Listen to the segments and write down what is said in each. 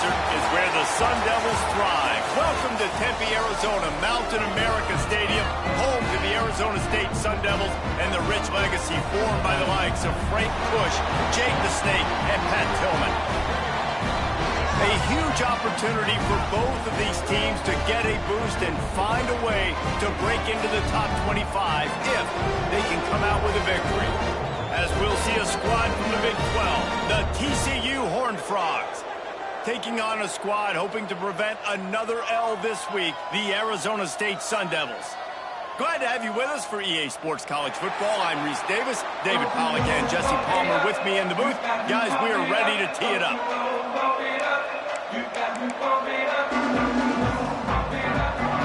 desert is where the Sun Devils thrive. Welcome to Tempe, Arizona, Mountain America Stadium, home to the Arizona State Sun Devils and the rich legacy formed by the likes of Frank Bush, Jake the Snake, and Pat Tillman. A huge opportunity for both of these teams to get a boost and find a way to break into the top 25 if they can come out with a victory. As we'll see a squad from the Big 12, the TCU Horned Frogs, taking on a squad hoping to prevent another L this week, the Arizona State Sun Devils. Glad to have you with us for EA Sports College Football. I'm Reese Davis, David Pollack and Jesse Palmer with me in the booth. Guys, we are ready to tee it up.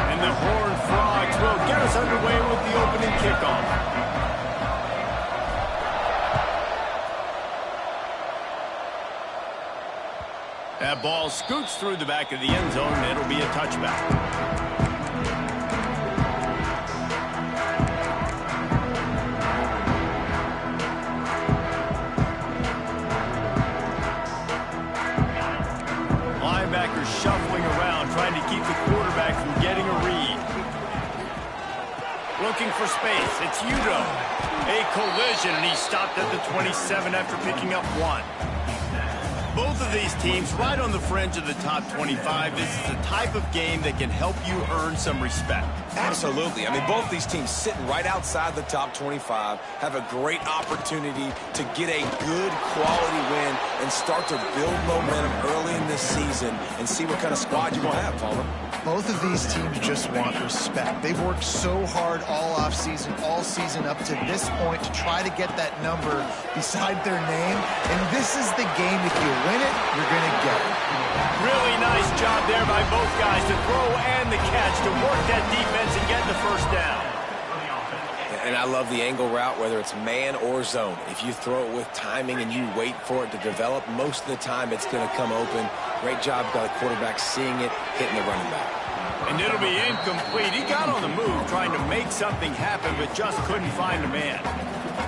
And the Horned Frogs will get us underway with the opening kickoff. That ball scoots through the back of the end zone, and it'll be a touchback. Linebackers shuffling around, trying to keep the quarterback from getting a read. Looking for space. It's Udo. A collision, and he stopped at the 27 after picking up one. Both of these teams right on the fringe of the top 25. This is the type of game that can help you earn some respect. Absolutely. I mean, both these teams sitting right outside the top 25 have a great opportunity to get a good quality win and start to build momentum early in this season and see what kind of squad you're going to have, Palmer. Both of these teams just want respect. They've worked so hard all offseason, all season up to this point to try to get that number beside their name. And this is the game. If you win it, you're going to get it. Really nice job there by both guys to throw and the catch to work that defense and get the first down. And I love the angle route, whether it's man or zone. If you throw it with timing and you wait for it to develop, most of the time it's going to come open. Great job by the quarterback seeing it, hitting the running back. And it'll be incomplete. He got on the move trying to make something happen, but just couldn't find a man.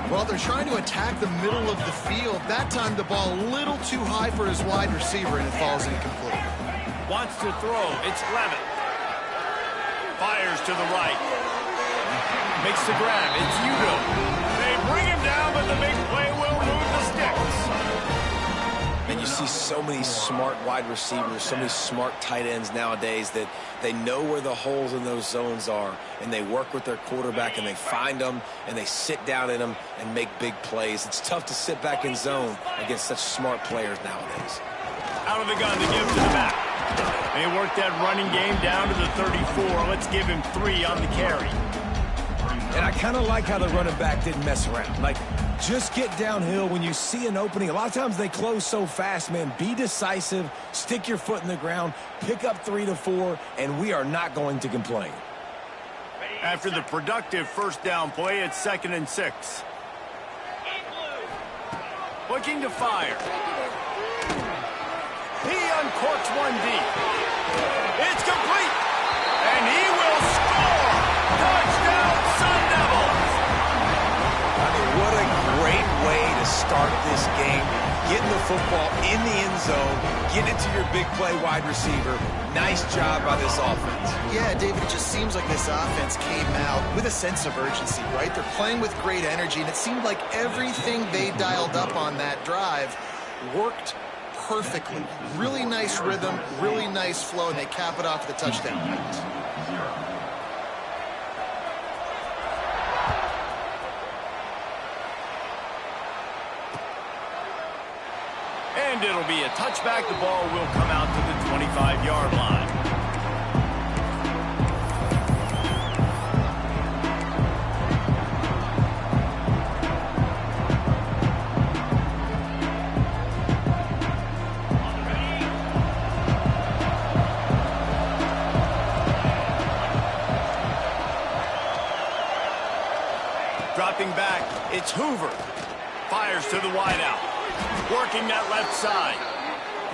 Well, they're trying to attack the middle of the field. That time the ball a little too high for his wide receiver, and it falls incomplete. Wants to throw. It's Levitt. Fires to the right. Makes the grab. It's Udo. They bring him down, but the big play will move the sticks. And you see so many smart wide receivers, so many smart tight ends nowadays that they know where the holes in those zones are, and they work with their quarterback, and they find them, and they sit down in them and make big plays. It's tough to sit back in zone against such smart players nowadays. Out of the gun to give to the back. They work that running game down to the 34. Let's give him 3 on the carry. And I kind of like how the running back didn't mess around. Like, just get downhill when you see an opening. A lot of times they close so fast, man. Be decisive, stick your foot in the ground, pick up 3 to 4, and we are not going to complain. After the productive first down play, it's 2nd and 6. Looking to fire. He uncorks one deep. It's complete. And he will score. Touchdown, Sun Devils. I mean, what a great way to start this game. Getting the football in the end zone, getting it to your big play wide receiver. Nice job by this offense. Yeah, David, it just seems like this offense came out with a sense of urgency, right? They're playing with great energy, and it seemed like everything they dialed up on that drive worked perfectly. Really nice rhythm, really nice flow, and they cap it off with a touchdown pass. And it'll be a touchback. The ball will come out to the 25-yard line. Dropping back, it's Hoover. Fires to the wideout. Working that left side.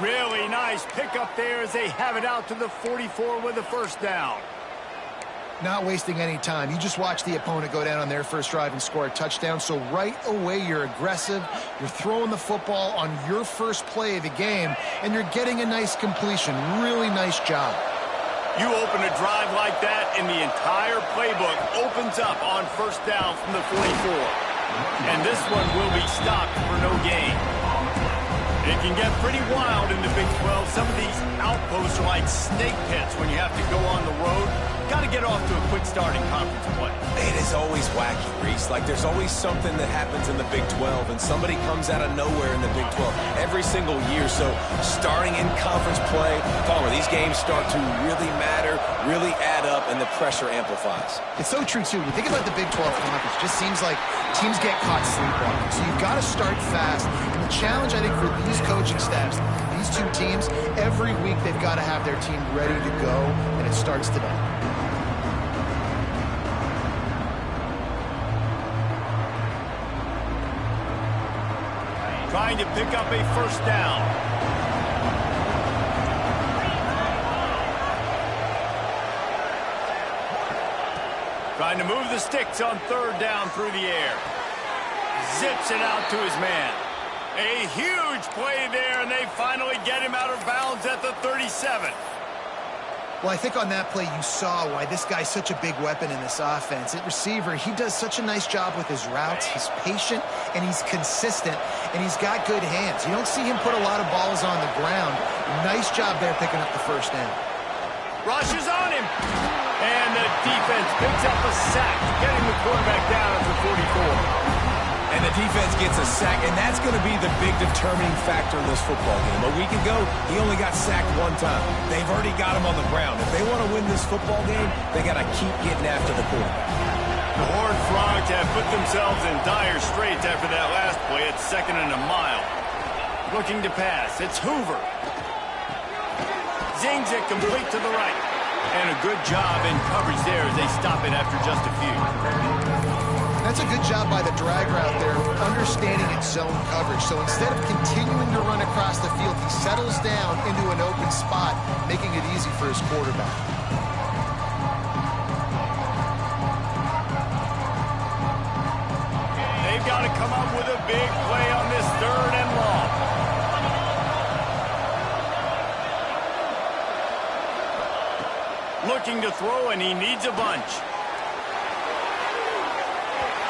Really nice pickup there as they have it out to the 44 with a first down. Not wasting any time. You just watch the opponent go down on their first drive and score a touchdown. So right away, you're aggressive. You're throwing the football on your first play of the game, and you're getting a nice completion. Really nice job. You open a drive like that, and the entire playbook opens up on first down from the 44. And this one will be stopped for no gain. It can get pretty wild in the Big 12. Some of these outposts are like snake pits when you have to go on the road. Got to get off to a quick start in conference play. It is always wacky, Reese. Like, there's always something that happens in the Big 12, and somebody comes out of nowhere in the Big 12 every single year. So starting in conference play, Palmer, these games start to really matter, really add up, and the pressure amplifies. It's so true, too. When you think about the Big 12 conference, it just seems like teams get caught sleepwalking. So you've got to start fast. And the challenge, I think, for these coaching staffs, these two teams, every week they've got to have their team ready to go, and it starts today. Trying to pick up a first down. Trying to move the sticks on third down through the air. Zips it out to his man. A huge play there, and they finally get him out of bounds at the 37. Well, I think on that play you saw why this guy's such a big weapon in this offense. At receiver, he does such a nice job with his routes. He's patient, and he's consistent, and he's got good hands. You don't see him put a lot of balls on the ground. Nice job there picking up the first down. Rushes on him. And the defense picks up a sack, getting the quarterback down at the 44. And the defense gets a sack, and that's going to be the big determining factor in this football game. A week ago, he only got sacked one time. They've already got him on the ground. If they want to win this football game, they got to keep getting after the quarterback. The Horned Frogs have put themselves in dire straits after that last play at 2nd and a mile. Looking to pass. It's Hoover. Zings it complete to the right. And a good job in coverage there as they stop it after just a few. That's a good job by the drag route there, understanding its zone coverage. So instead of continuing to run across the field, he settles down into an open spot, making it easy for his quarterback. They've got to come up with a big play on this 3rd and long. Looking to throw, and he needs a bunch.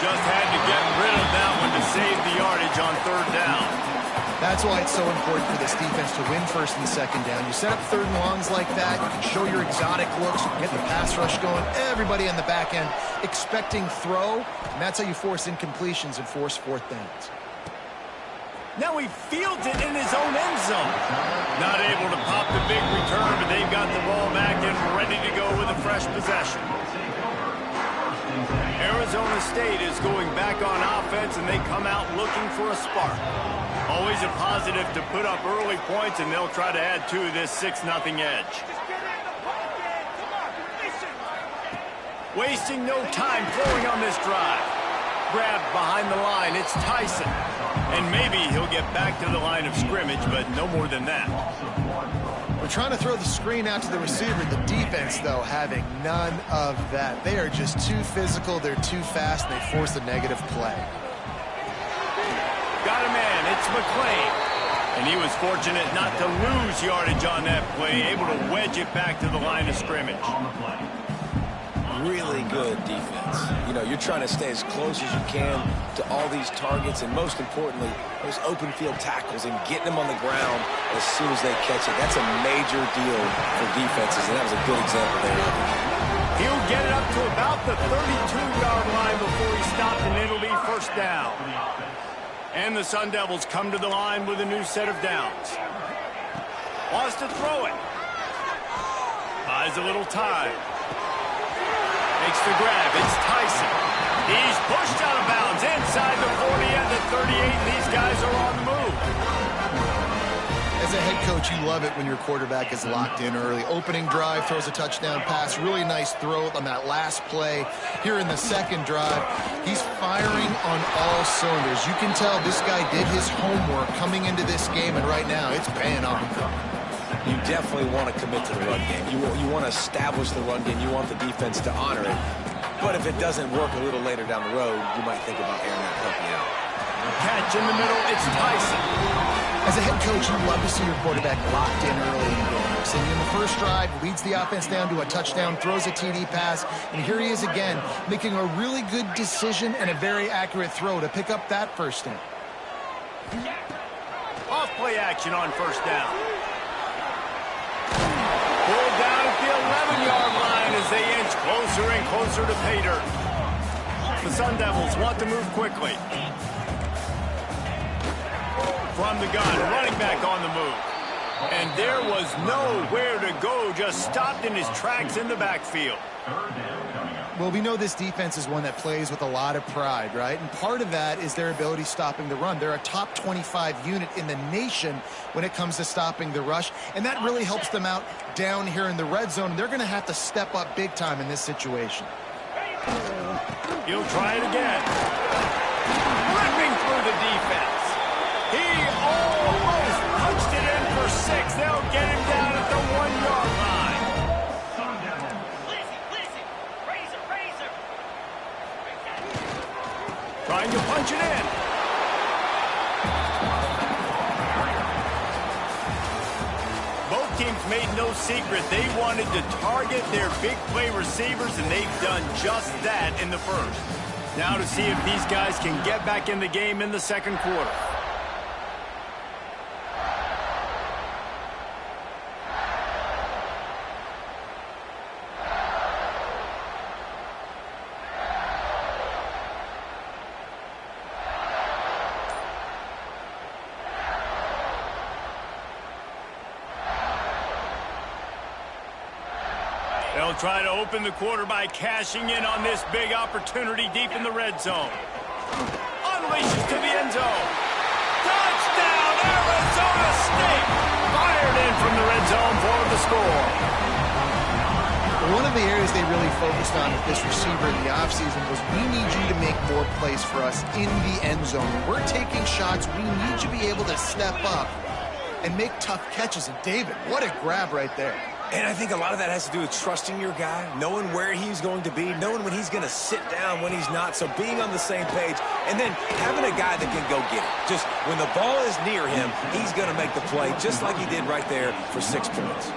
Just had to get rid of that one to save the yardage on 3rd down. That's why it's so important for this defense to win 1st and 2nd down. You set up 3rd and longs like that, you can show your exotic looks, you can get the pass rush going, everybody on the back end expecting throw, and that's how you force incompletions and force 4th downs. Now he fields it in his own end zone. Not able to pop the big return, but they've got the ball back and ready to go with a fresh possession. Arizona State is going back on offense, and they come out looking for a spark. Always a positive to put up early points, and they'll try to add to this 6-0 edge. Wasting no time throwing on this drive. Grabbed behind the line, it's Tyson. And maybe he'll get back to the line of scrimmage, but no more than that. We're trying to throw the screen out to the receiver. The defense, though, having none of that. They are just too physical, they're too fast, and they force a negative play. Got a man, it's McClain. And he was fortunate not to lose yardage on that play, able to wedge it back to the line of scrimmage. Really good defense. You know, you're trying to stay as close as you can to all these targets, and most importantly, those open field tackles and getting them on the ground as soon as they catch it. That's a major deal for defenses, and that was a good example there. He'll get it up to about the 32-yard line before he stopped, and it'll be 1st down. And the Sun Devils come to the line with a new set of downs. Wants to throw it. Buys a little time. Makes the grab. It's Tyson. He's pushed out of bounds inside the 40 and the 38. These guys are on the move. As a head coach, you love it when your quarterback is locked in early. Opening drive, throws a touchdown pass. Really nice throw on that last play. Here in the 2nd drive, he's firing on all cylinders. You can tell this guy did his homework coming into this game, and right now it's paying off. you definitely want to commit to the run game. You want to establish the run game. You want the defense to honor it. But if it doesn't work a little later down the road, you might think about airing that puppy out. Catch in the middle, it's Tyson. As a head coach, you love to see your quarterback locked in early in games. And in the first drive, leads the offense down to a touchdown, throws a TD pass, and here he is again, making a really good decision and a very accurate throw to pick up that first down. Off play action on first down. Pulled down at the 11-yard line as they inch closer and closer to pay dirt. The Sun Devils want to move quickly. From the gun, running back on the move. And there was nowhere to go, just stopped in his tracks in the backfield. Well, we know this defense is one that plays with a lot of pride, right? And part of that is their ability stopping the run. They're a top 25 unit in the nation when it comes to stopping the rush, and that really helps them out down here in the red zone. They're going to have to step up big time in this situation. He'll try it again. Ripping through the defense. He almost punched it in for 6. They'll get him down at the 1-yard line. Trying to punch it in. Both teams made no secret. They wanted to target their big play receivers, and they've done just that in the first. Now to see if these guys can get back in the game in the second quarter. They'll try to open the quarter by cashing in on this big opportunity deep in the red zone. Unleashes to the end zone. Touchdown, Arizona State! Fired in from the red zone for the score. One of the areas they really focused on with this receiver in the offseason was, we need you to make more plays for us in the end zone. When we're taking shots, we need you to be able to step up and make tough catches. And David, what a grab right there. And I think a lot of that has to do with trusting your guy, knowing where he's going to be, knowing when he's going to sit down, when he's not. So being on the same page, and then having a guy that can go get it. Just when the ball is near him, he's going to make the play, just like he did right there for 6 points.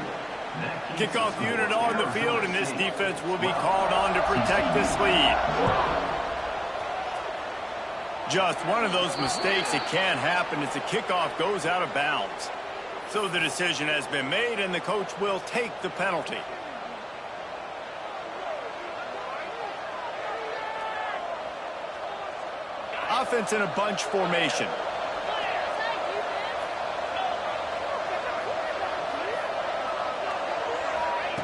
Kickoff unit on the field, and this defense will be called on to protect this lead. Just one of those mistakes that can happen as the kickoff goes out of bounds. So the decision has been made, and the coach will take the penalty. Offense in a bunch formation.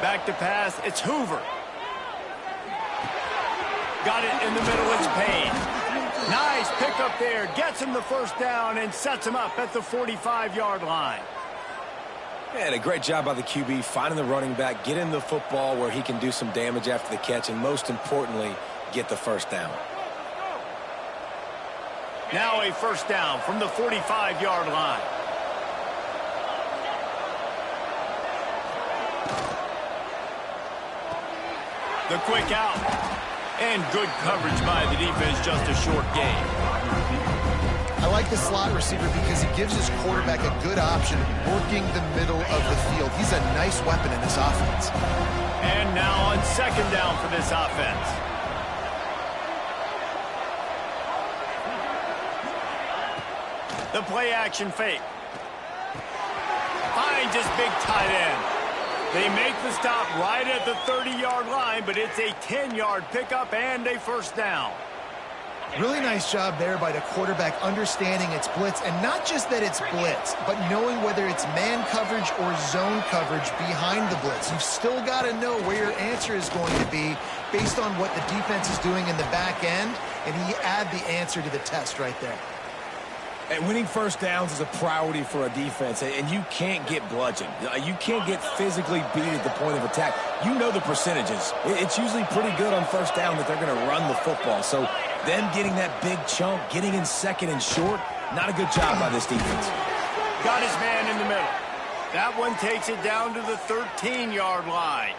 Back to pass, it's Hoover. Got it in the middle, it's Payne. Nice pickup there, gets him the first down and sets him up at the 45-yard line. And a great job by the QB, finding the running back, getting the football where he can do some damage after the catch, and most importantly, get the first down. Now a first down from the 45-yard line. The quick out. And good coverage by the defense, just a short gain. I like the slot receiver because he gives his quarterback a good option working the middle of the field. He's a nice weapon in this offense. And now on second down for this offense. The play action fake. Finds his big tight end. They make the stop right at the 30-yard line, but it's a 10-yard pickup and a first down. Really nice job there by the quarterback understanding it's blitz, and not just that it's blitz, but knowing whether it's man coverage or zone coverage behind the blitz. You've still got to know where your answer is going to be based on what the defense is doing in the back end, and he add the answer to the test right there. And winning first downs is a priority for a defense, and you can't get bludgeoned. You can't get physically beat at the point of attack. You know the percentages. It's usually pretty good on first down that they're going to run the football. So them getting that big chunk, getting in second and short, not a good job by this defense. Got his man in the middle. That one takes it down to the 13-yard line.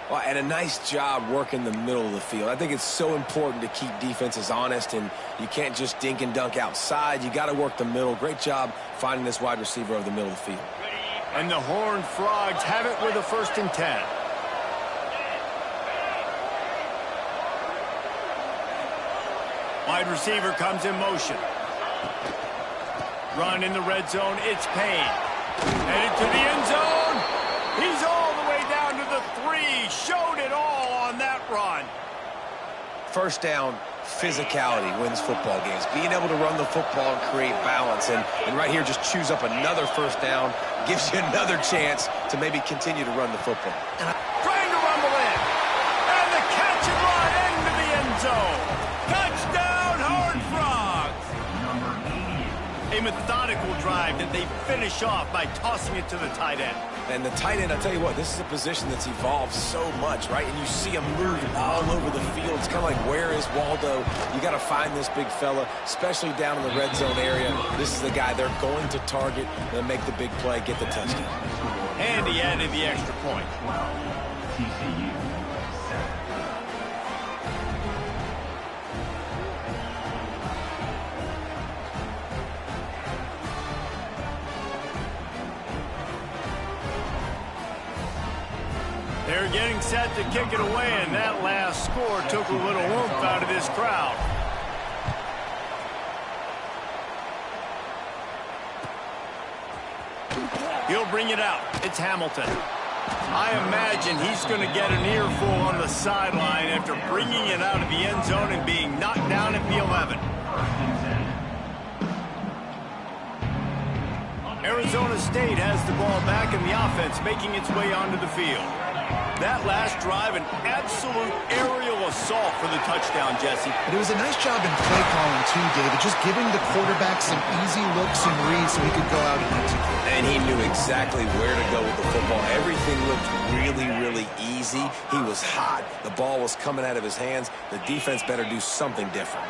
Well, and a nice job working the middle of the field. I think it's so important to keep defenses honest, and you can't just dink and dunk outside. You got to work the middle. Great job finding this wide receiver over the middle of the field. And the Horned Frogs have it with a 1st and 10. Wide receiver comes in motion. Run in the red zone. It's Payne. Headed to the end zone. He's all the way down to the 3. Showed it all on that run. First down, physicality wins football games. Being able to run the football and create balance. And right here, just choose up another first down. Gives you another chance to maybe continue to run the football. Trying to rumble in. And the catch and run into the end zone. Touchdown, Horned Frogs. A methodical drive that they finish off by tossing it to the tight end. And the tight end, I'll tell you what, this is a position that's evolved so much, right? And you see him move all over the field. It's kind of like, where is Waldo? You got to find this big fella, especially down in the red zone area. This is the guy they're going to target and make the big play, get the touchdown. And he added the extra point. TCU. They're getting set to kick it away, and that last score took a little oomph out of this crowd. He'll bring it out. It's Hamilton. I imagine he's going to get an earful on the sideline after bringing it out of the end zone and being knocked down at the 11. Arizona State has the ball back, and the offense making its way onto the field. That last drive, an absolute aerial assault for the touchdown, Jesse. But it was a nice job in play calling, too, David. Just giving the quarterback some easy looks and reads so he could go out and execute. And he knew exactly where to go with the football. Everything looked really, really easy. He was hot. The ball was coming out of his hands. The defense better do something different.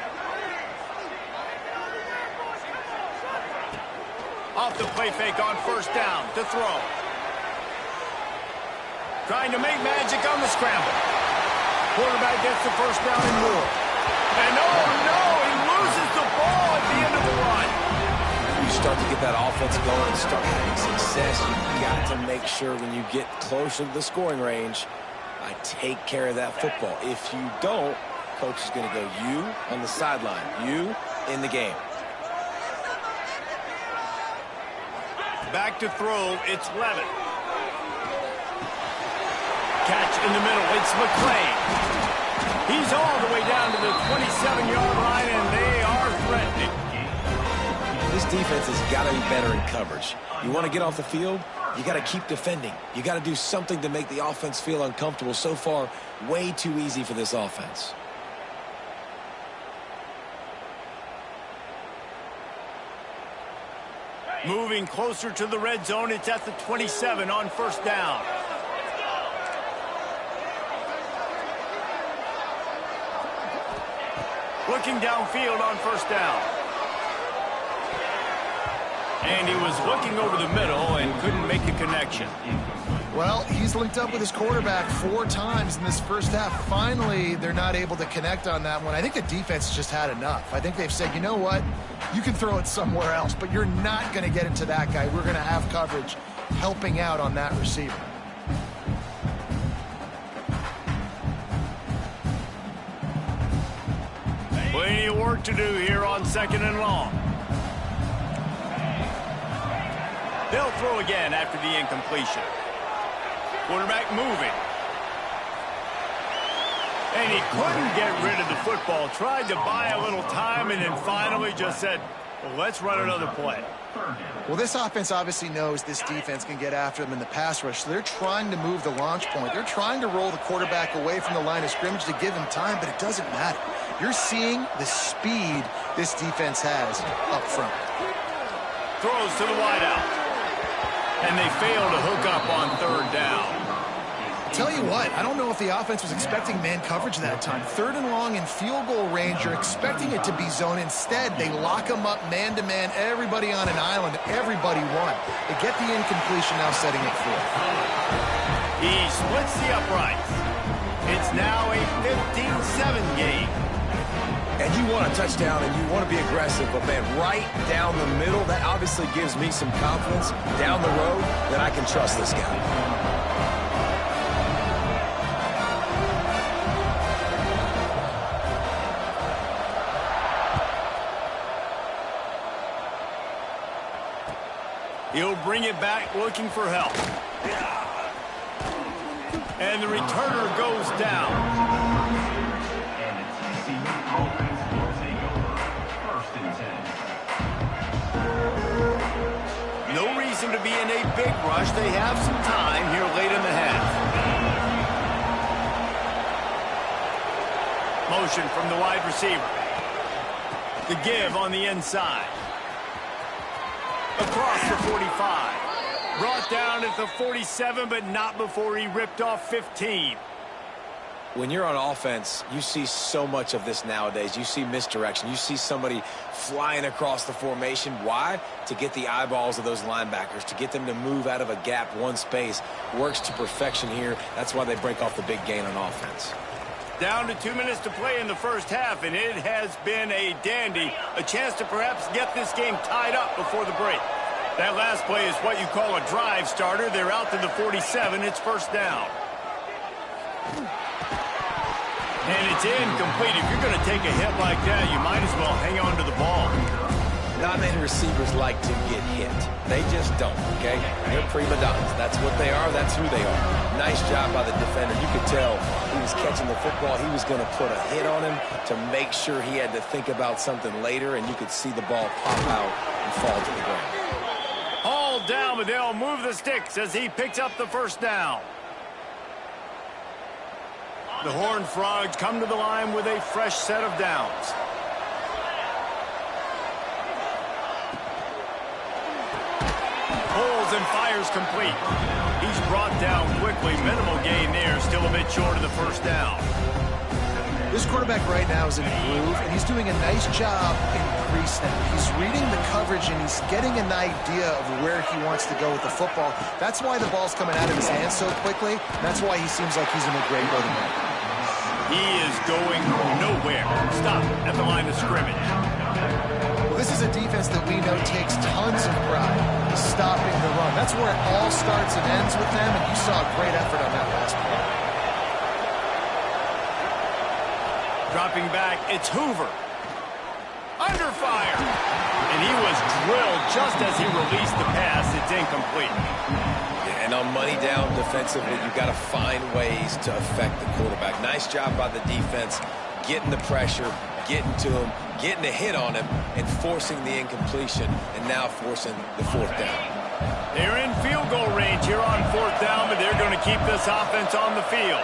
Off the play fake on 1st down to throw. Trying to make magic on the scramble. Quarterback gets the 1st down and more. And oh no, he loses the ball at the end of the run. You start to get that offense going and start having success, you've got to make sure when you get closer to the scoring range, I take care of that football. If you don't, coach is going to go, you on the sideline, you in the game. Back to throw, it's Levitt. Catch in the middle, it's McClain. He's all the way down to the 27-yard line, and they are threatening. This defense has got to be better in coverage. You want to get off the field, you got to keep defending. You got to do something to make the offense feel uncomfortable. So far, way too easy for this offense. Moving closer to the red zone, it's at the 27 on 1st down. Looking downfield on 1st down. And he was looking over the middle and couldn't make the connection. Well, he's linked up with his quarterback 4 times in this first half. Finally, they're not able to connect on that one. I think the defense just had enough. I think they've said, you know what? You can throw it somewhere else, but you're not going to get it to that guy. We're going to have coverage helping out on that receiver. Plenty of work to do here on 2nd and long. They'll throw again after the incompletion. Quarterback moving. And he couldn't get rid of the football. Tried to buy a little time and then finally just said, well, let's run another play. Well, this offense obviously knows this defense can get after them in the pass rush, so they're trying to move the launch point. They're trying to roll the quarterback away from the line of scrimmage to give him time, but it doesn't matter. You're seeing the speed this defense has up front. Throws to the wideout. And they fail to hook up on 3rd down. Tell you what, I don't know if the offense was expecting man coverage that time. 3rd and long in field goal range, you're expecting it to be zone. Instead, they lock them up man-to-man, everybody on an island, everybody won. They get the incompletion, now setting it forth. He splits the uprights. It's now a 15-7 game. And you want a touchdown and you want to be aggressive, but man, right down the middle, that obviously gives me some confidence down the road that I can trust this guy. He'll bring it back looking for help. And the returner goes down. And the TCU offense will take over. 1st and 10. No reason to be in a big rush. They have some time here late in the half. Motion from the wide receiver. The give on the inside. Across the 45. Brought down at the 47, but not before he ripped off 15. When you're on offense, you see so much of this nowadays. You see misdirection. You see somebody flying across the formation. Why? To get the eyeballs of those linebackers, to get them to move out of a gap, one space. Works to perfection here. That's why they break off the big gain on offense. Down to 2 minutes to play in the first half, and it has been a dandy. A chance to perhaps get this game tied up before the break. That last play is what you call a drive starter. They're out to the 47. It's 1st down. And it's incomplete. If you're going to take a hit like that, you might as well hang on to the ball. Not many receivers like to get hit. They just don't, okay? They're prima donnas. That's what they are. That's who they are. Nice job by the defender. You could tell he was catching the football. He was going to put a hit on him to make sure he had to think about something later, and you could see the ball pop out and fall to the ground. Hauled down, but they'll move the sticks as he picks up the 1st down. The Horned Frogs come to the line with a fresh set of downs. Pulls and fires complete. He's brought down quickly. Minimal gain there. Still a bit short of the 1st down. This quarterback right now is in a groove, and he's doing a nice job in pre-snap. He's reading the coverage, and he's getting an idea of where he wants to go with the football. That's why the ball's coming out of his hands so quickly. That's why he seems like he's in a great rhythm right now. He is going nowhere. Stop at the line of scrimmage. Well, this is a defense that we know takes tons of pride in stopping the run. That's where it all starts and ends with them, and you saw a great effort on that last play. Dropping back, it's Hoover. Under fire. And he was drilled just as he released the pass. It's incomplete. And on money down defensively, you've got to find ways to affect the quarterback. Nice job by the defense, getting the pressure, getting to him, getting a hit on him, and forcing the incompletion, and now forcing the 4th down. They're in field goal range here on 4th down, but they're going to keep this offense on the field.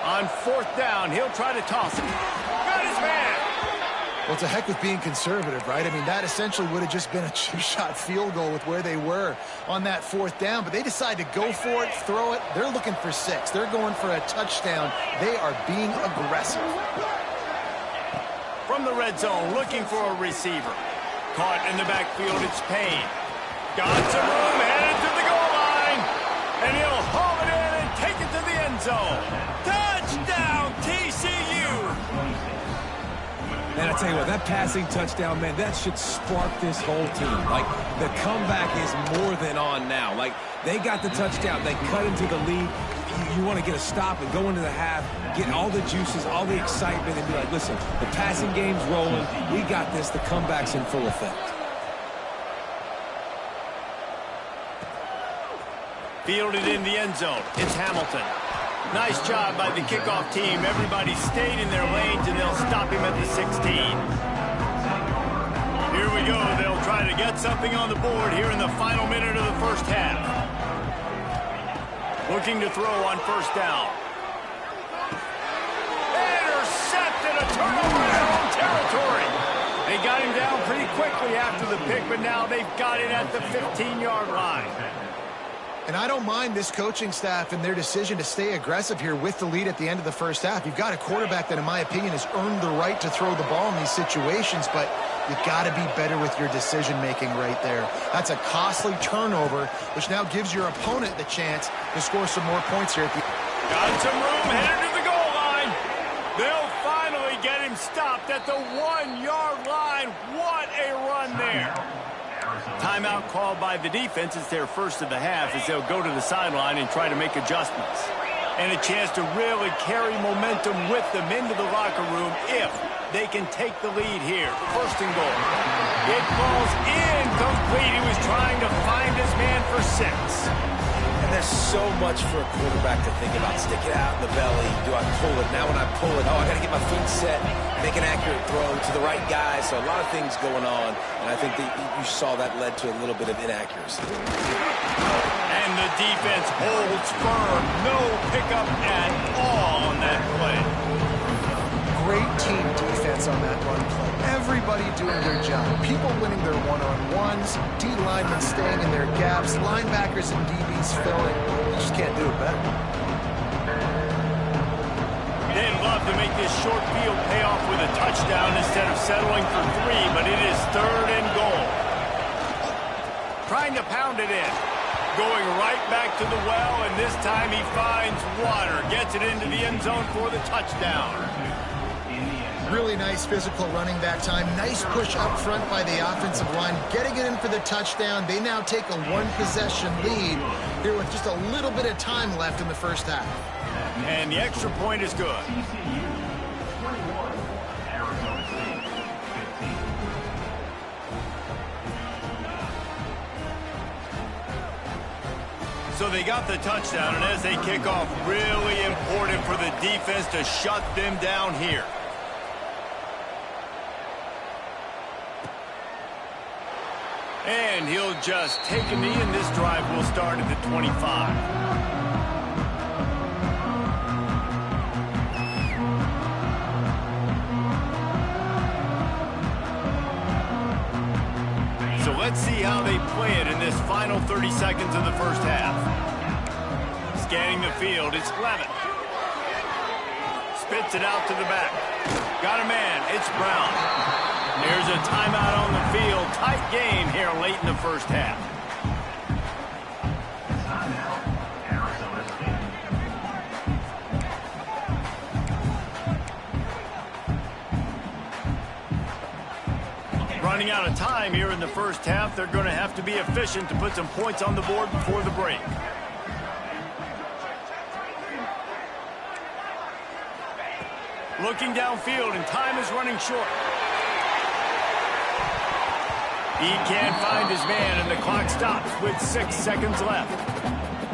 On 4th down, he'll try to toss it. Got his man. Well, it's a heck with being conservative, right? I mean, that essentially would have just been a 2-shot field goal with where they were on that 4th down, but they decide to go for it, throw it. They're looking for 6. They're going for a touchdown. They are being aggressive. From the red zone, looking for a receiver. Caught in the backfield, it's Payne. Got some room, headed to the goal line. And he'll haul it in and take it to the end zone. Touchdown, TCU! Man, I tell you what, that passing touchdown, man, that should spark this whole team. Like, the comeback is more than on now. Like, they got the touchdown. They cut into the lead. You want to get a stop and go into the half, get all the juices, all the excitement, and be like, listen, the passing game's rolling. We got this. The comeback's in full effect. Fielded in the end zone. It's Hamilton. Nice job by the kickoff team. Everybody stayed in their lanes, and they'll stop him at the 16. Here we go. They'll try to get something on the board here in the final minute of the first half. Looking to throw on 1st down. Intercepted, a turnover in their own territory. They got him down pretty quickly after the pick, but now they've got it at the 15-yard line. And I don't mind this coaching staff and their decision to stay aggressive here with the lead at the end of the first half. You've got a quarterback that, in my opinion, has earned the right to throw the ball in these situations, but you've got to be better with your decision-making right there. That's a costly turnover, which now gives your opponent the chance to score some more points here at the end. Got some room, headed to the goal line. They'll finally get him stopped at the 1-yard line. What a run there. Timeout called by the defense. It's their first of the half as they'll go to the sideline and try to make adjustments. And a chance to really carry momentum with them into the locker room if they can take the lead here. First and goal. It falls incomplete. He was trying to find his man for 6. And there's so much for a quarterback to think about. Stick it out in the belly. Do I pull it? Now when I pull it, I got to get my feet set, make an accurate throw to the right guy. So a lot of things going on. And I think that you saw that led to a little bit of inaccuracy. And the defense holds firm. No pickup at all on that play. Great team defense on that run play. Everybody doing their job. People winning their one-on-ones, D linemen staying in their gaps, linebackers and DBs filling. You just can't do it better. They'd love to make this short field pay off with a touchdown instead of settling for 3, but it is 3rd and goal. Trying to pound it in. Going right back to the well, and this time he finds water. Gets it into the end zone for the touchdown. Really nice physical running back time. Nice push up front by the offensive line. Getting it in for the touchdown. They now take a 1-possession lead here with just a little bit of time left in the first half. And the extra point is good. TCU 21, Arizona State 15. So they got the touchdown, and as they kick off, really important for the defense to shut them down here. And he'll just take a knee, and this drive will start at the 25. So let's see how they play it in this final 30 seconds of the first half. Scanning the field, it's Levin. Spits it out to the back. Got a man, it's Brown. There's a timeout on the field. Tight game here late in the first half. Timeout, Arizona State. Running out of time here in the first half. They're going to have to be efficient to put some points on the board before the break. Looking downfield, and time is running short. He can't find his man, and the clock stops with 6 seconds left.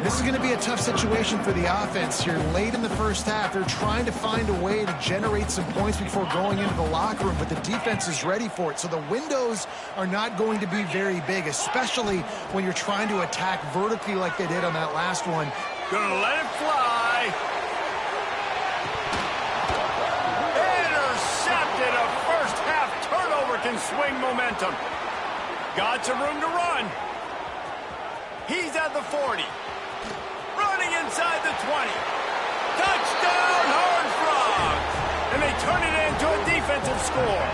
This is going to be a tough situation for the offense here late in the first half. They're trying to find a way to generate some points before going into the locker room, but the defense is ready for it. So the windows are not going to be very big, especially when you're trying to attack vertically like they did on that last one. Gonna let it fly. Intercepted. A first half turnover can swing momentum. Got some room to run. He's at the 40. Running inside the 20. Touchdown, Horned Frogs! And they turn it into a defensive score.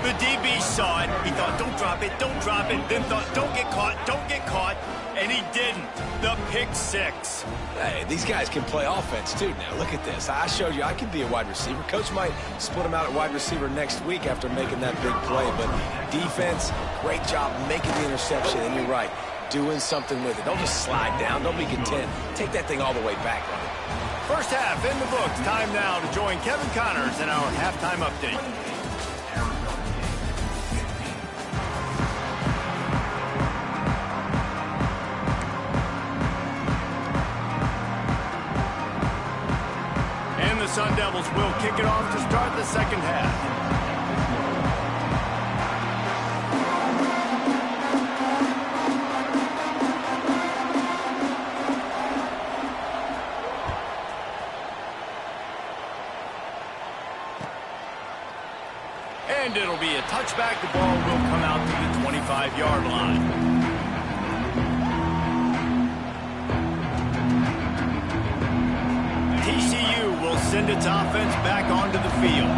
The DB saw it. He thought, don't drop it, don't drop it. Then thought, don't get caught, don't get caught. And he didn't. The pick 6. Hey, these guys can play offense, too, now. Look at this. I showed you I can be a wide receiver. Coach might split him out at wide receiver next week after making that big play. But defense, great job making the interception. And you're right, doing something with it. Don't just slide down. Don't be content. Take that thing all the way back on it. First half in the books. Time now to join Kevin Connors in our halftime update. Sun Devils will kick it off to start the second half. And it'll be a touchback. The ball will come out to the 25-yard line. Its offense back onto the field.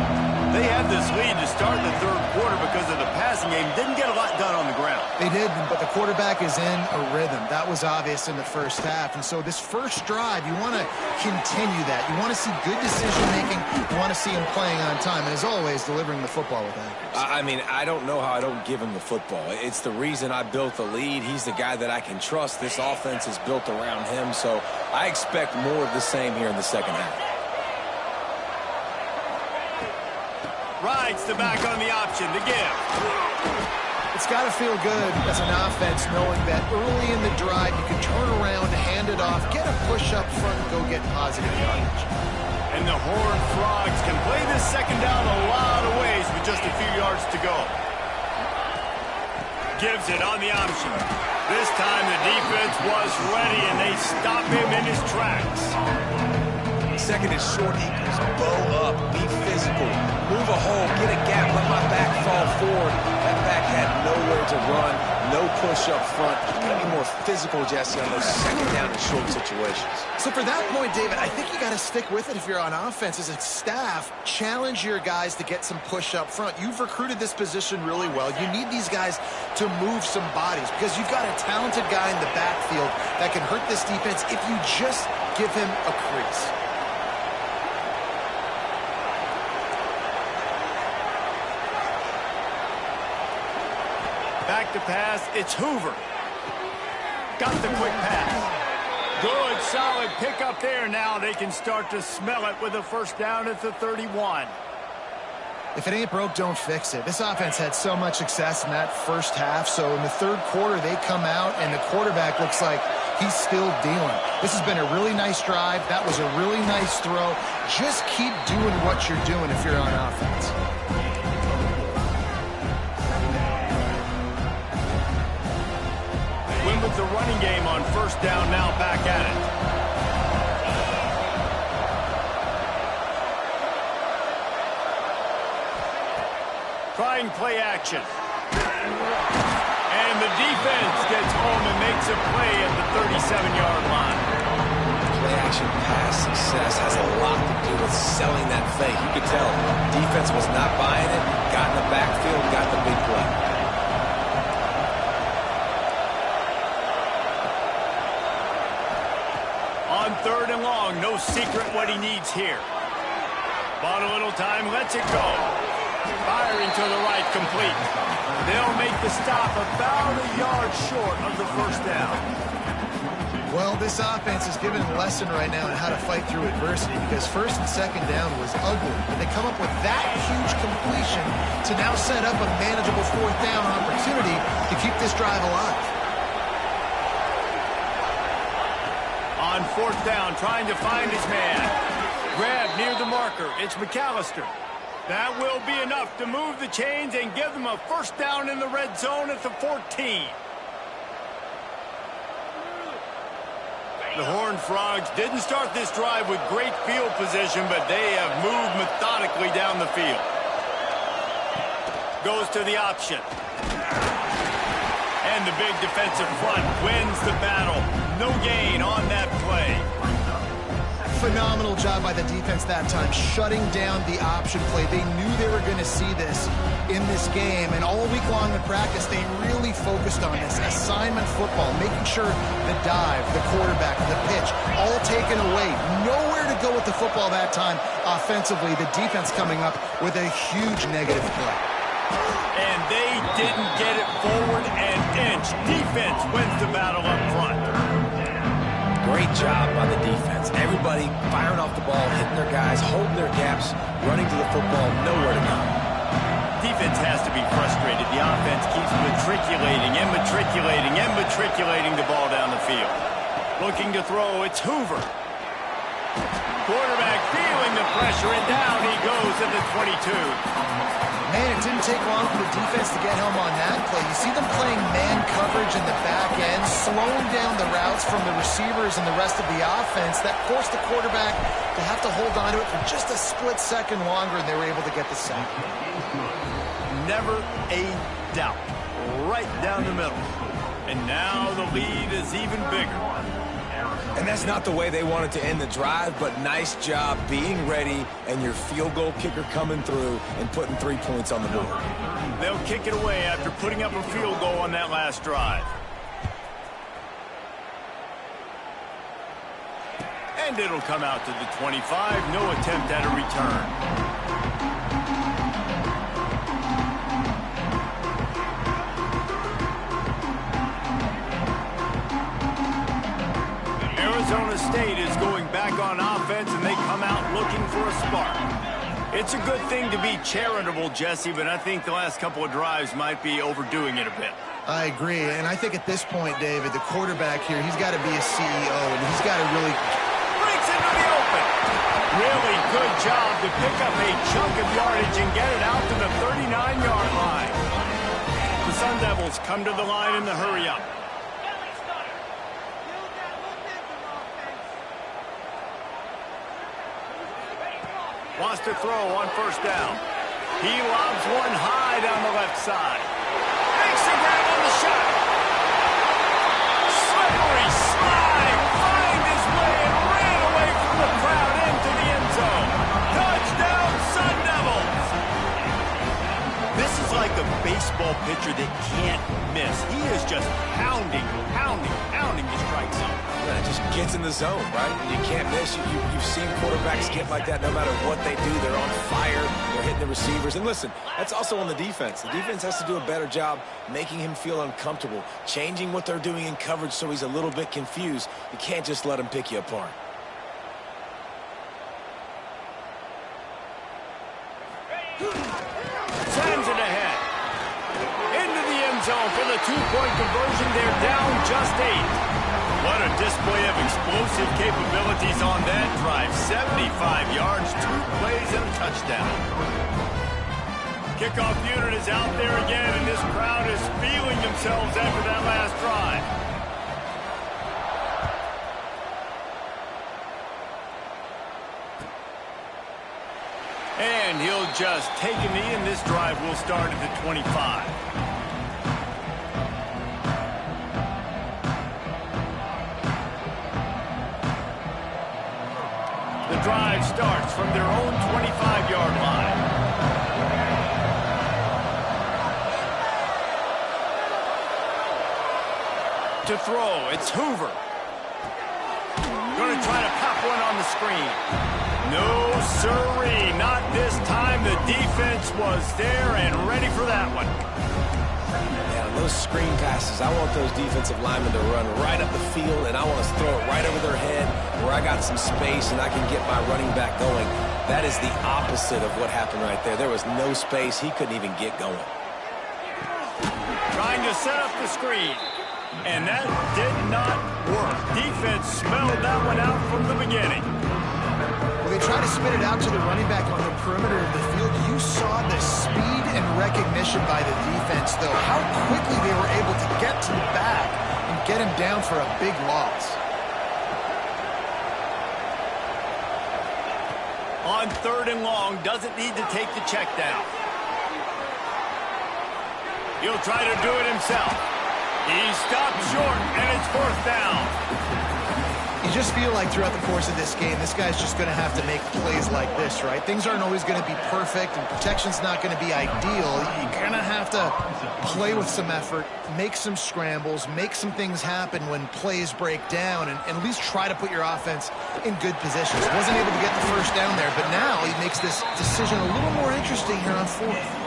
They had this lead to start the third quarter because of the passing game. Didn't get a lot done on the ground. They did, but the quarterback is in a rhythm. That was obvious in the first half. And so this first drive, you want to continue that. You want to see good decision-making. You want to see him playing on time. And as always, delivering the football with accuracy. I mean, I don't know how I don't give him the football. It's the reason I built the lead. He's the guy that I can trust. This offense is built around him. So I expect more of the same here in the second half. Rides the back on the option to give. It's got to feel good as an offense knowing that early in the drive you can turn around, hand it off, get a push up front, and go get positive yardage. And the Horned Frogs can play this second down a lot of ways with just a few yards to go. Gives it on the option. This time the defense was ready and they stop him in his tracks. Second and short equals bow up, be physical, move a hole, get a gap, let my back fall forward. That back had nowhere to run, no push up front. You got to be more physical, Jesse, on those second down and short situations. So for that point, David, I think you got to stick with it if you're on offense. As a staff, challenge your guys to get some push up front. You've recruited this position really well. You need these guys to move some bodies because you've got a talented guy in the backfield that can hurt this defense if you just give him a crease. Back to pass, it's Hoover. Got the quick pass. Good, solid pickup there. Now they can start to smell it with a first down at the 31. If it ain't broke, don't fix it. This offense had so much success in that first half, so in the third quarter they come out and the quarterback looks like he's still dealing. This has been a really nice drive. That was a really nice throw. Just keep doing what you're doing if you're on offense. With the running game on first down, now back at it. Trying play action. And the defense gets home and makes a play at the 37-yard line. Play action pass success has a lot to do with selling that fake. You could tell defense was not buying it, got in the backfield, got the big play. Third and long, no secret what he needs here. Bought a little time, lets it go. Firing to the right, complete. They'll make the stop about a yard short of the first down. Well, this offense is giving a lesson right now on how to fight through adversity because first and second down was ugly. But they come up with that huge completion to now set up a manageable fourth down opportunity to keep this drive alive. On fourth down, trying to find his man. Grab near the marker. It's McAllister. That will be enough to move the chains and give them a first down in the red zone at the 14. The Horned Frogs didn't start this drive with great field position, but they have moved methodically down the field. Goes to the option. And the big defensive front wins the battle. No gain on that play. Phenomenal job by the defense that time, shutting down the option play. They knew they were going to see this in this game, and all week long in practice, they really focused on this assignment football, making sure the dive, the quarterback, the pitch, all taken away. Nowhere to go with the football that time offensively. The defense coming up with a huge negative play. And they didn't get it forward an inch. Defense wins the battle up front. Great job by the defense. Everybody firing off the ball, hitting their guys, holding their gaps, running to the football, nowhere to go. Defense has to be frustrated. The offense keeps matriculating the ball down the field. Looking to throw, it's Hoover. Quarterback feeling the pressure, and down he goes at the 22. Man, it didn't take long for the defense to get home on that play. You see them playing man coverage in the back end, slowing down the routes from the receivers and the rest of the offense. That forced the quarterback to have to hold on to it for just a split second longer, and they were able to get the sack. Never a doubt. Right down the middle. And now the lead is even bigger. And And that's not the way they wanted to end the drive, but nice job being ready and your field goal kicker coming through and putting 3 points on the board. They'll kick it away after putting up a field goal on that last drive. And it'll come out to the 25. No attempt at a return. Arizona State is going back on offense, and they come out looking for a spark. It's a good thing to be charitable, Jesse, but I think the last couple of drives might be overdoing it a bit. I agree, and I think at this point, David, the quarterback here, he's got to be a CEO, and he's got to really... Breaks into the open. Really good job to pick up a chunk of yardage and get it out to the 39-yard line. The Sun Devils come to the line in the hurry-up. Wants to throw on first down. He lobs one high down the left side. Makes a grab on the shot. Slippery slide. Find his way and ran away from the crowd into the end zone. Touchdown, Sun Devils. This is like a baseball pitcher that can't miss. He is just pounding the strike zone. Yeah, it just gets in the zone, right? And you can't miss. You've seen quarterbacks get like that no matter what they do. They're on fire. They're hitting the receivers. And listen, that's also on the defense. The defense has to do a better job making him feel uncomfortable, changing what they're doing in coverage so he's a little bit confused. You can't just let him pick you apart. Sends it ahead. Into the end zone for the two-point conversion. They're down just 8. What a display of explosive capabilities on that drive. 75 yards, 2 plays, and a touchdown. Kickoff unit is out there again, and this crowd is feeling themselves after that last drive. And he'll just take a knee, and this drive will start at the 25. The drive starts from their own 25-yard line. To throw, it's Hoover. Going to try to pop one on the screen. No, sirree, not this time. The defense was there and ready for that one. Yeah, those screen passes, I want those defensive linemen to run right up the field, and I want to throw it right over their head where I got some space and I can get my running back going. That is the opposite of what happened right there. There was no space. He couldn't even get going. Trying to set up the screen. And that did not work. Defense smelled that one out from the beginning. Well, they try to spit it out to the running back on the perimeter of the field. You saw the speed and recognition by the defense, though. How quickly they were able to get to the back and get him down for a big loss. On 3rd and long, doesn't need to take the check down. He'll try to do it himself. He stopped short, and it's 4th down. You just feel like throughout the course of this game, this guy's just going to have to make plays like this, right? Things aren't always going to be perfect, and protection's not going to be ideal. You're going to have to play with some effort, make some scrambles, make some things happen when plays break down, and at least try to put your offense in good positions. Wasn't able to get the first down there, but now he makes this decision a little more interesting here on 4th.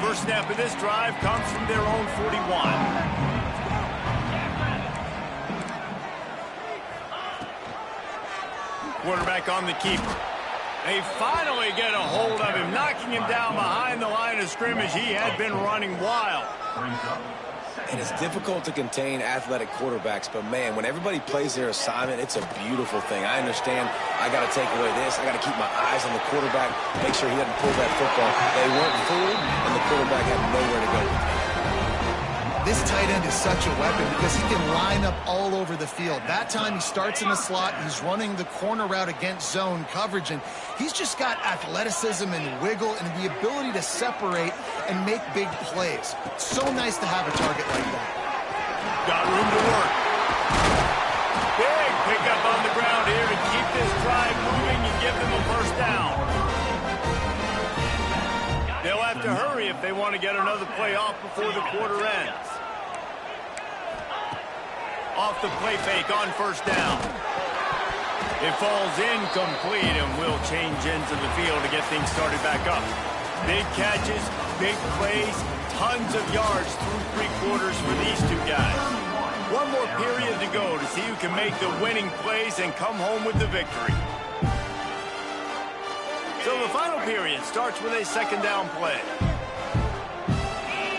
First snap of this drive comes from their own 41. Quarterback on the keeper. They finally get a hold of him, knocking him down behind the line of scrimmage. He had been running wild. And it's difficult to contain athletic quarterbacks, but man, when everybody plays their assignment, it's a beautiful thing. I understand I got to take away this. I got to keep my eyes on the quarterback, make sure he doesn't pull that football. They weren't fooled, and the quarterback had nowhere to go with it. This tight end is such a weapon because he can line up all over the field. That time he starts in the slot, he's running the corner route against zone coverage, and he's just got athleticism and wiggle and the ability to separate and make big plays. It's so nice to have a target like that. Got room to work. Big pickup on the ground here to keep this drive moving and give them a first down. They'll have to hurry if they want to get another play off before the quarter ends. Off the play fake on first down. It falls incomplete and will change into the field to get things started back up. Big catches, big plays, tons of yards through three quarters for these two guys. One more period to go to see who can make the winning plays and come home with the victory. So the final period starts with a second down play.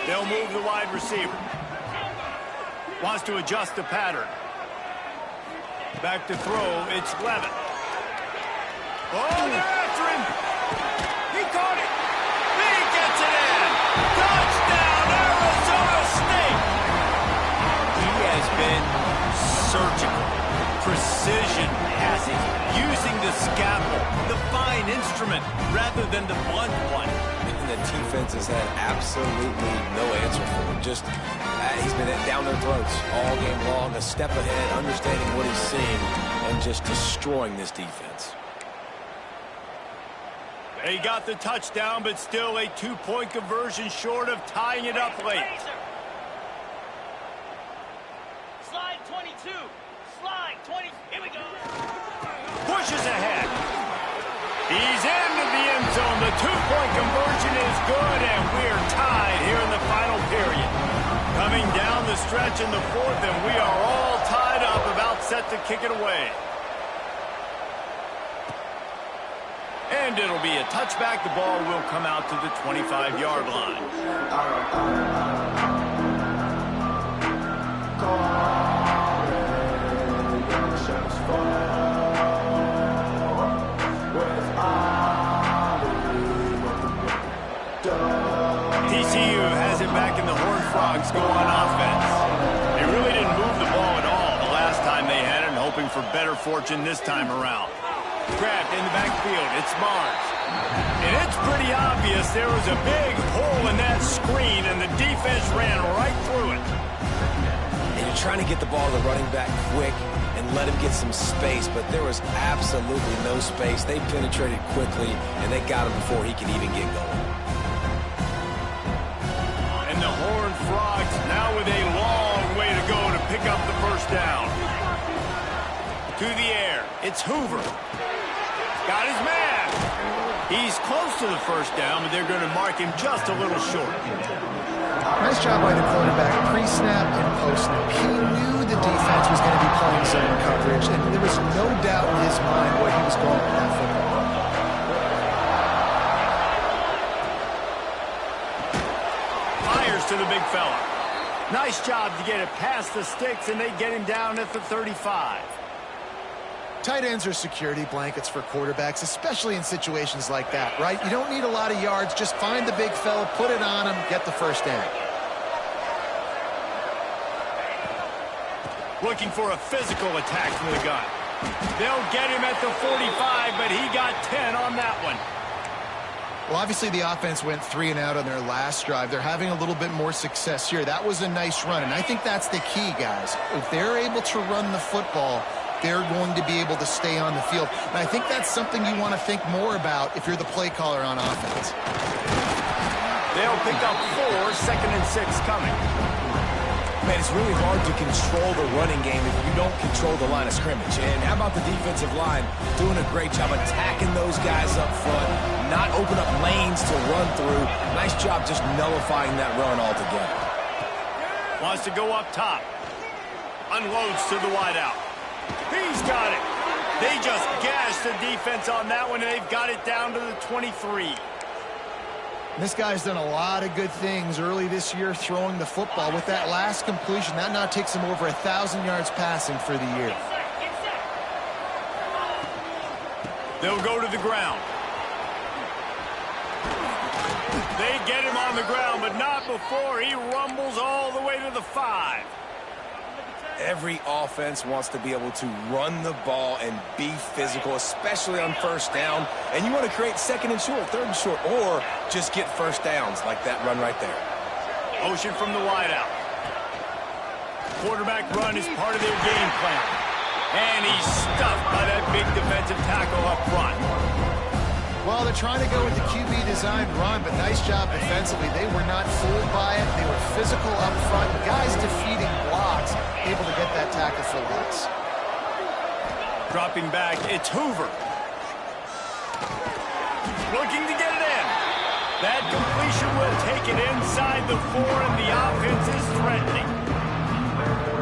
They'll move the wide receiver. Wants to adjust the pattern. Back to throw, it's Levin. Oh, they're after him. He caught it. He gets it in. Touchdown, Arizona State. He has been surgical. Precision passing, using the scalpel, the fine instrument, rather than the blunt one. And the defense has had absolutely no answer for him. Just, he's been down their throats all game long, a step ahead, understanding what he's seeing, and just destroying this defense. They got the touchdown, but still a two-point conversion short of tying it up late. Slide 22. Slide 20. Here we go. Pushes ahead. He's into the end zone. The two-point conversion is good, and we're tied here in the final period. Coming down the stretch in the fourth, and we are all tied up, about set to kick it away. And it'll be a touchback. The ball will come out to the 25-yard line. TCU has it back in the Horned Frogs go on offense. They really didn't move the ball at all the last time they had it, and hoping for better fortune this time around. Grabbed in the backfield, it's Mars. And it's pretty obvious there was a big hole in that screen, and the defense ran right through it. And you're trying to get the ball to the running back quick and let him get some space, but there was absolutely no space. They penetrated quickly, and they got him before he could even get going. And the Horned Frogs now with a long way to go to pick up the first down. To the air, it's Hoover. Got his man. He's close to the first down, but they're going to mark him just a little short. Nice job by the quarterback, pre-snap and post-snap. He knew the defense was going to be playing zone coverage, and there was no doubt in his mind where he was going with that football. Fires to the big fella. Nice job to get it past the sticks, and they get him down at the 35. Tight ends are security blankets for quarterbacks, especially in situations like that, right? You don't need a lot of yards. Just find the big fella, put it on him, get the first down. Looking for a physical attack from the gun. They'll get him at the 45, but he got 10 on that one. Well, obviously the offense went 3 and out on their last drive. They're having a little bit more success here. That was a nice run, and I think that's the key, guys. If they're able to run the football, they're going to be able to stay on the field. And I think that's something you want to think more about if you're the play caller on offense. They'll pick up 4, 2nd and 6 coming. Man, it's really hard to control the running game if you don't control the line of scrimmage. And how about the defensive line doing a great job attacking those guys up front, not open up lanes to run through. Nice job just nullifying that run altogether. Wants to go up top. Unloads to the wideout. He's got it. They just gashed the defense on that one, and they've got it down to the 23. This guy's done a lot of good things early this year throwing the football. With that last completion, that now takes him over 1,000 yards passing for the year. They'll go to the ground. They get him on the ground, but not before he rumbles all the way to the 5. Every offense wants to be able to run the ball and be physical, especially on first down. And you want to create second and short, third and short, or just get first downs like that run right there. Motion from the wideout. Quarterback run is part of their game plan. And he's stuffed by that big defensive tackle up front. Well, they're trying to go with the QB-designed run, but nice job defensively. They were not fooled by it. They were physical up front. Guys defeating blocks, able to get that tackle for loss. Dropping back, it's Hoover. Looking to get it in. That completion will take it inside the 4, and the offense is threatening.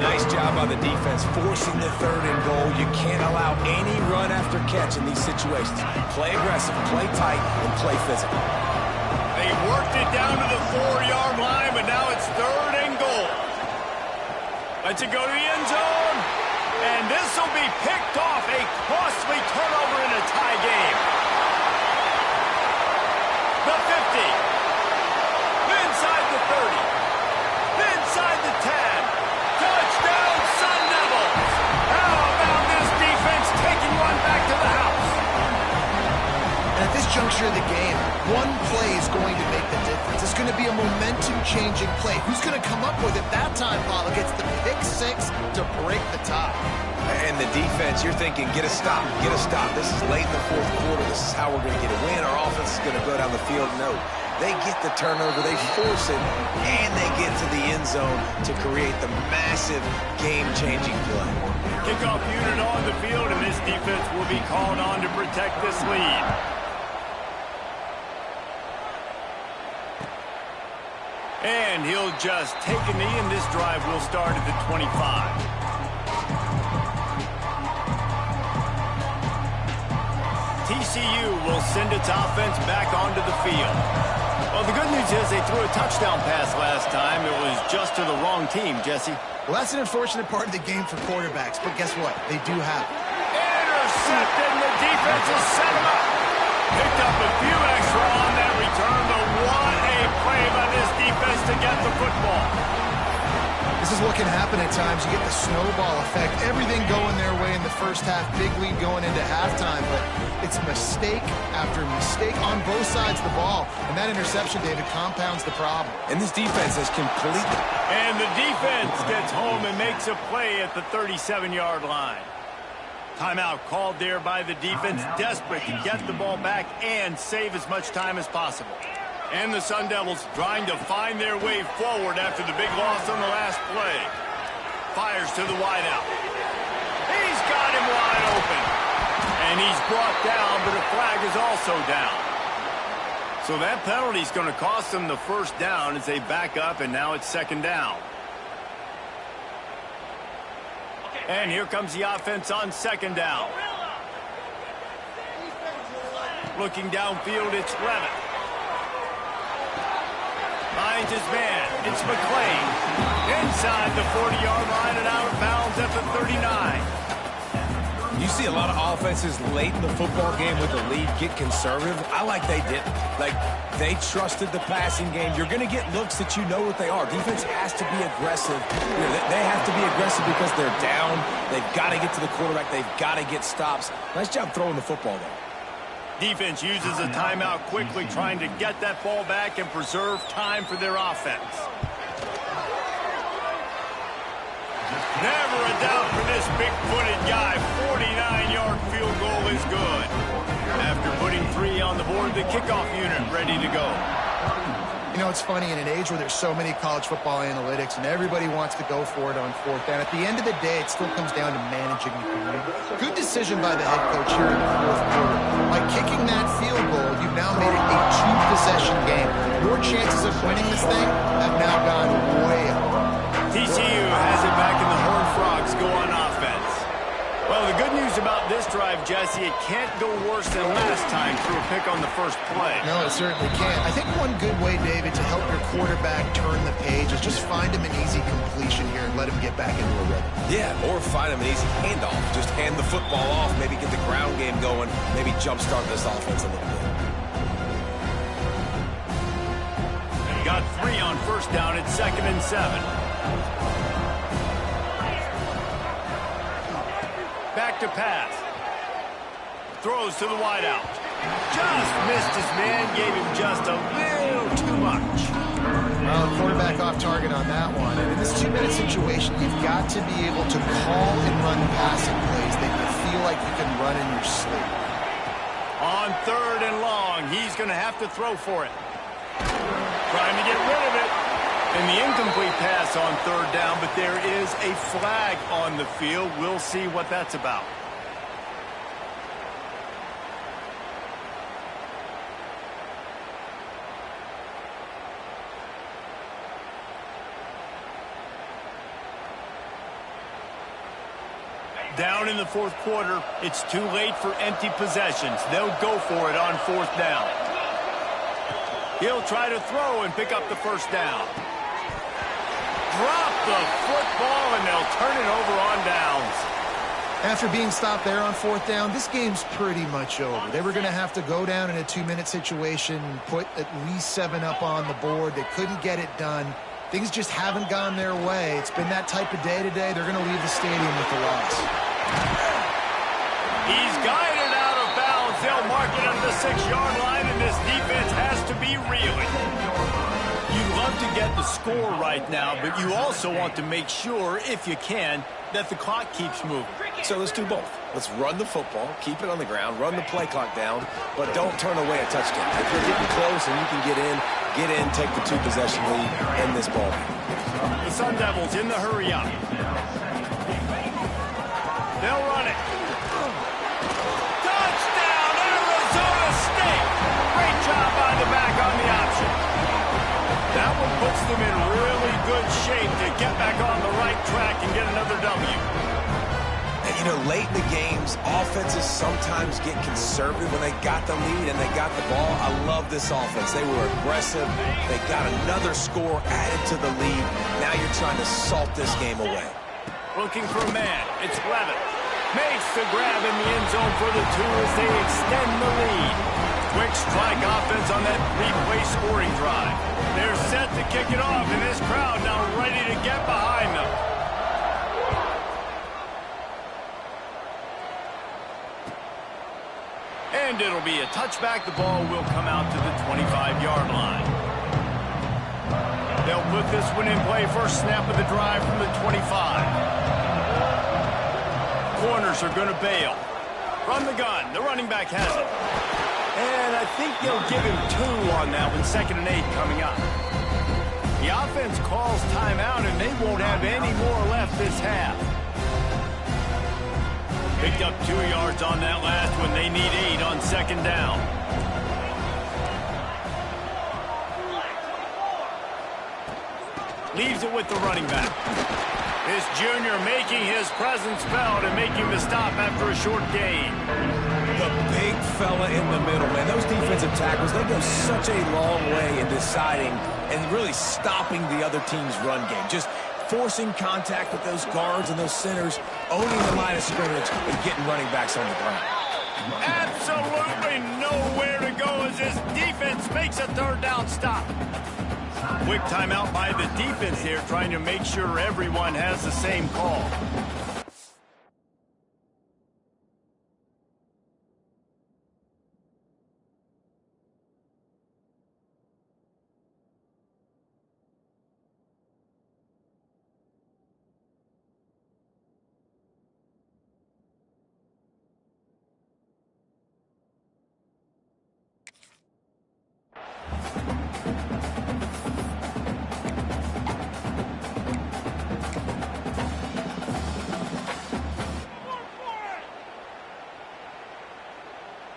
Nice job by the defense forcing the 3rd and goal. You can't allow any run after catch in these situations. Play aggressive, play tight, and play physical. They worked it down to the 4-yard line, but now it's 3rd and goal. Lets it go to the end zone. And this will be picked off. A costly turnover in a tie game. The 50. Inside the 30. Inside the 10. Touchdown, Sun Devils! How about this defense taking one back to the house? And at this juncture of the game, one play is going to make the difference. It's going to be a momentum-changing play. Who's going to come up with it that time, Paulo? Gets the pick 6 to break the tie. And the defense, you're thinking, get a stop, get a stop. This is late in the 4th quarter. This is how we're going to get a win. Our offense is going to go down the field. No. They get the turnover, they force it, and they get to the end zone to create the massive game-changing play. Kickoff unit on the field, and this defense will be called on to protect this lead. And he'll just take a knee, and this drive will start at the 25. TCU will send its offense back onto the field. Well, the good news is they threw a touchdown pass last time. It was just to the wrong team, Jesse. Well, that's an unfortunate part of the game for quarterbacks, but guess what? They do have it. Intercepted, and the defense has set him up. Picked up a few extra on that return, but what a play by this defense to get the football. This is what can happen at times. You get the snowball effect. Everything going their way in the first half. Big lead going into halftime, but it's mistake after mistake on both sides of the ball. And that interception, David, compounds the problem. And this defense has completely... And the defense gets home and makes a play at the 37-yard line. Timeout called there by the defense, desperate to get the ball back and save as much time as possible. And the Sun Devils trying to find their way forward after the big loss on the last play. Fires to the wideout. He's got him wide open. And he's brought down, but a flag is also down. So that penalty is going to cost them the first down as they back up, and now it's 2nd down. And here comes the offense on 2nd down. Looking downfield, it's Levitt. Finds his man. It's McClain. Inside the 40-yard line and out of bounds at the 39. You see a lot of offenses late in the football game with the lead get conservative. I like they didn't. Like, they trusted the passing game. You're going to get looks that you know what they are. Defense has to be aggressive. You know, they have to be aggressive because they're down. They've got to get to the quarterback. They've got to get stops. Nice job throwing the football, though. Defense uses a timeout quickly, trying to get that ball back and preserve time for their offense. Never a doubt for this big-footed guy. 49-yard field goal is good. After putting 3 on the board, the kickoff unit ready to go. You know, it's funny, in an age where there's so many college football analytics and everybody wants to go for it on 4th down, at the end of the day, it still comes down to managing the game. Good decision by the head coach here in the 4th quarter. By kicking that field goal, you've now made it a 2-possession game. Your chances of winning this thing have now gone way up. TCU has it back, and the Horned Frogs go on offense. Well, the good news about this drive, Jesse, it can't go worse than last time through a pick on the first play. No, it certainly can't. I think one good way, David, to help your quarterback turn the page is just find him an easy completion here and let him get back into a rhythm. Yeah, or find him an easy handoff. Just hand the football off, maybe get the ground game going, maybe jumpstart this offense a little bit. 2nd and 7. Back to pass. Throws to the wideout. Just missed his man, gave him just a little too much. Well, quarterback off target on that one. And in this 2-minute situation, you've got to be able to call and run passing plays that you feel like you can run in your sleep. On 3rd and long, he's going to have to throw for it. Trying to get rid of it. And the incomplete pass on 3rd down, but there is a flag on the field. We'll see what that's about. Down in the 4th quarter, it's too late for empty possessions. They'll go for it on 4th down. He'll try to throw and pick up the 1st down. Drop the football, and they'll turn it over on downs. After being stopped there on 4th down, this game's pretty much over. They were going to have to go down in a 2-minute situation, put at least 7 up on the board. They couldn't get it done. Things just haven't gone their way. It's been that type of day today. They're going to leave the stadium with the loss. He's guided out of bounds. They'll mark it at the 6-yard line, and this defense has to be reeling. You love to get the score right now, but you also want to make sure, if you can, that the clock keeps moving. So let's do both. Let's run the football, keep it on the ground, run the play clock down, but don't turn away a touchdown. If you're getting close and you can get in, take the 2-possession lead, end this ball. The Sun Devils in the hurry up. They'll run it. Touchdown, Arizona State! Great job by the back on the option. That one puts them in really good shape to get back on the right track and get another W. And, you know, late in the games, offenses sometimes get conservative when they got the lead and they got the ball. I love this offense. They were aggressive. They got another score added to the lead. Now you're trying to salt this game away. Looking for a man. It's Levin. Makes the grab in the end zone for the 2 as they extend the lead. Quick strike offense on that 3-play scoring drive. They're set to kick it off, and this crowd now ready to get behind them. And it'll be a touchback. The ball will come out to the 25-yard line. They'll put this one in play. First snap of the drive from the 25. Corners are going to bail. From the gun, the running back has it. And I think they'll give him 2 on that one. 2nd and 8 coming up. The offense calls timeout, and they won't have any more left this half. Picked up 2 yards on that last one. They need 8 on 2nd down. Leaves it with the running back. This junior making his presence felt and making the stop after a short gain. The big fella in the middle, man. Those defensive tackles, they go such a long way in deciding and really stopping the other team's run game. Just forcing contact with those guards and those centers, owning the line of scrimmage, and getting running backs on the ground. Absolutely nowhere to go as this defense makes a 3rd down stop. Quick timeout by the defense here, trying to make sure everyone has the same call.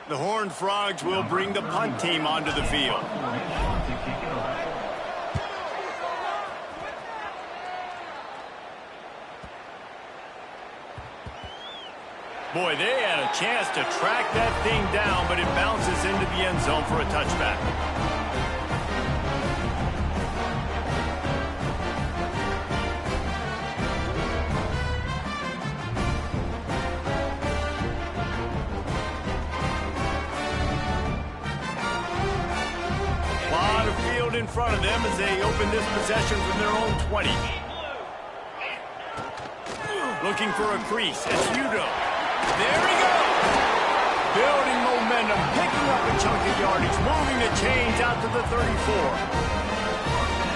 The Horned Frogs will bring the punt team onto the field. Boy, they had a chance to track that thing down, but it bounces into the end zone for a touchback. field in front of them as they open this possession from their own 20. Looking for a crease. It's Udo. There he goes. Building momentum, picking up a chunk of yardage, moving the chains out to the 34.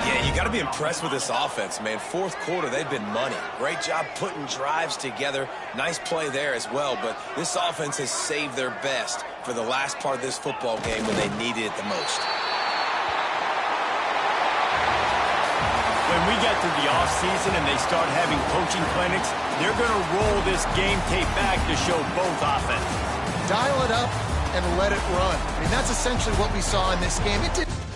Yeah, you got to be impressed with this offense, man. Fourth quarter, they've been money. Great job putting drives together. Nice play there as well, but this offense has saved their best for the last part of this football game when they needed it the most. When we get to the offseason and they start having coaching clinics, they're going to roll this game tape back to show both offenses. Dial it up and let it run. I mean, that's essentially what we saw in this game. It did.